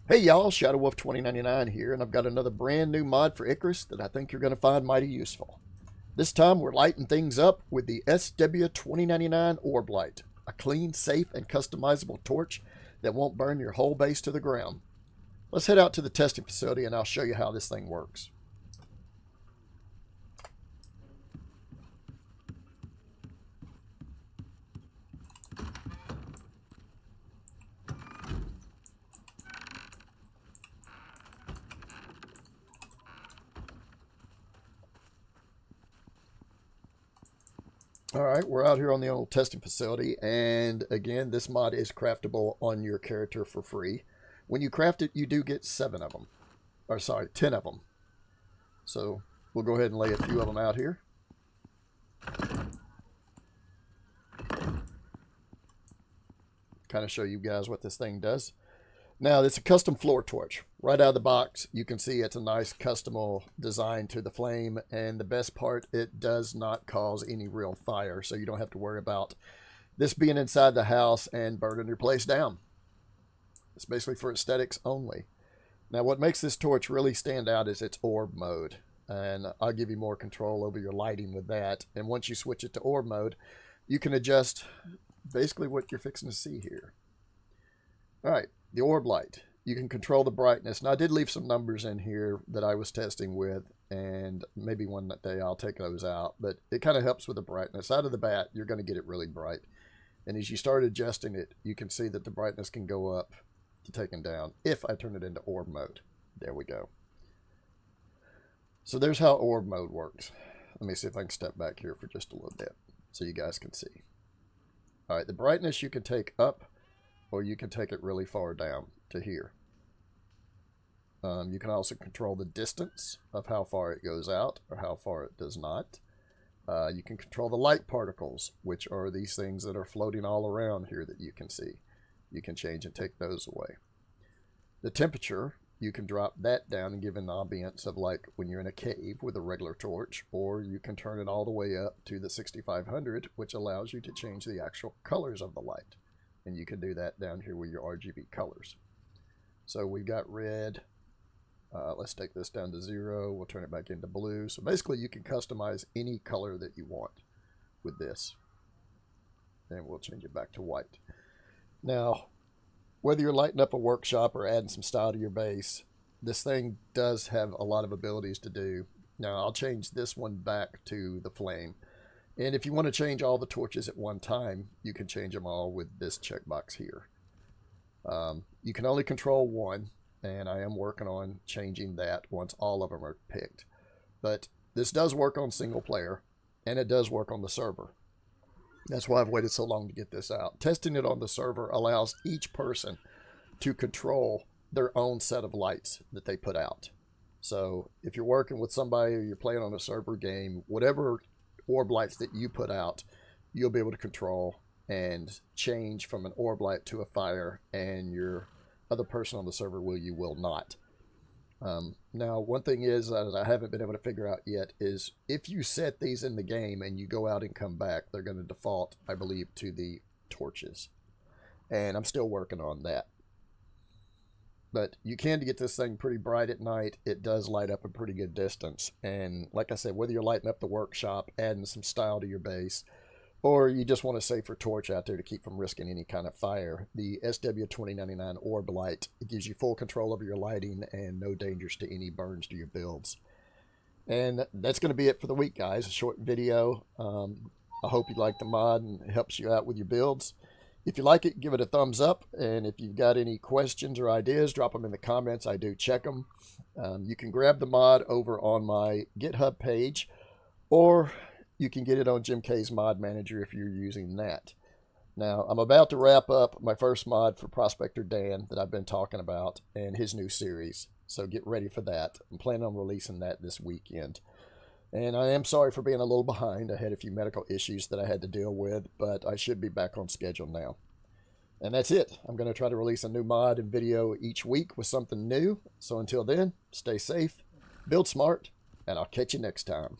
Hey y'all, SW2099 here, and I've got another brand new mod for Icarus that I think you're going to find mighty useful. This time we're lighting things up with the SW2099 Orb Light, a clean, safe, and customizable torch that won't burn your whole base to the ground. Let's head out to the testing facility and I'll show you how this thing works. Alright, we're out here on the old testing facility, and again, this mod is craftable on your character for free. When you craft it, you do get 7 of them. Or sorry, 10 of them. So, we'll go ahead and lay a few of them out here. Kind of show you guys what this thing does. Now, it's a custom floor torch. Right out of the box, you can see it's a nice custom design to the flame. And the best part, it does not cause any real fire. So you don't have to worry about this being inside the house and burning your place down. It's basically for aesthetics only. Now, what makes this torch really stand out is its orb mode. And I'll give you more control over your lighting with that. And once you switch it to orb mode, you can adjust basically what you're fixing to see here. All right. The orb light, you can control the brightness. Now, I did leave some numbers in here that I was testing with, and maybe one day I'll take those out, but it kind of helps with the brightness. Out of the bat, you're going to get it really bright. And as you start adjusting it, you can see that the brightness can go up to taken down if I turn it into orb mode. There we go. So there's how orb mode works. Let me see if I can step back here for just a little bit so you guys can see. All right, the brightness you can take up, or you can take it really far down to here. You can also control the distance of how far it goes out or how far it does not. You can control the light particles, which are these things that are floating all around here that you can see. You can change and take those away. The temperature, you can drop that down and give an ambience of like when you're in a cave with a regular torch, or you can turn it all the way up to the 6500, which allows you to change the actual colors of the light. And you can do that down here with your RGB colors. So we've got red. Let's take this down to 0. We'll turn it back into blue. So basically you can customize any color that you want with this. And we'll change it back to white. Now, whether you're lighting up a workshop or adding some style to your base, this thing does have a lot of abilities to do. Now, I'll change this one back to the flame. And if you want to change all the torches at one time, you can change them all with this checkbox here. You can only control one, and I am working on changing that once all of them are picked. But this does work on single player, and it does work on the server. That's why I've waited so long to get this out. Testing it on the server allows each person to control their own set of lights that they put out. So if you're working with somebody or you're playing on a server game, whatever orb lights that you put out, you'll be able to control and change from an orb light to a fire, and your other person on the server will not. Now, one thing is that I haven't been able to figure out yet is if you set these in the game and you go out and come back, they're going to default, I believe, to the torches. And I'm still working on that. But you can get this thing pretty bright at night. It does light up a pretty good distance. And like I said, whether you're lighting up the workshop, adding some style to your base, or you just want a safer torch out there to keep from risking any kind of fire, the SW2099 Orb Light, it gives you full control over your lighting and no dangers to any burns to your builds. And that's going to be it for the week, guys. A short video. I hope you like the mod and it helps you out with your builds. If you like it, give it a thumbs up. And if you've got any questions or ideas, drop them in the comments. I do check them. You can grab the mod over on my GitHub page, or you can get it on Jim K's Mod Manager if you're using that. Now, I'm about to wrap up my first mod for Prospector Dan that I've been talking about and his new series. So get ready for that. I'm planning on releasing that this weekend. And I am sorry for being a little behind. I had a few medical issues that I had to deal with, but I should be back on schedule now. And that's it. I'm going to try to release a new mod and video each week with something new. So until then, stay safe, build smart, and I'll catch you next time.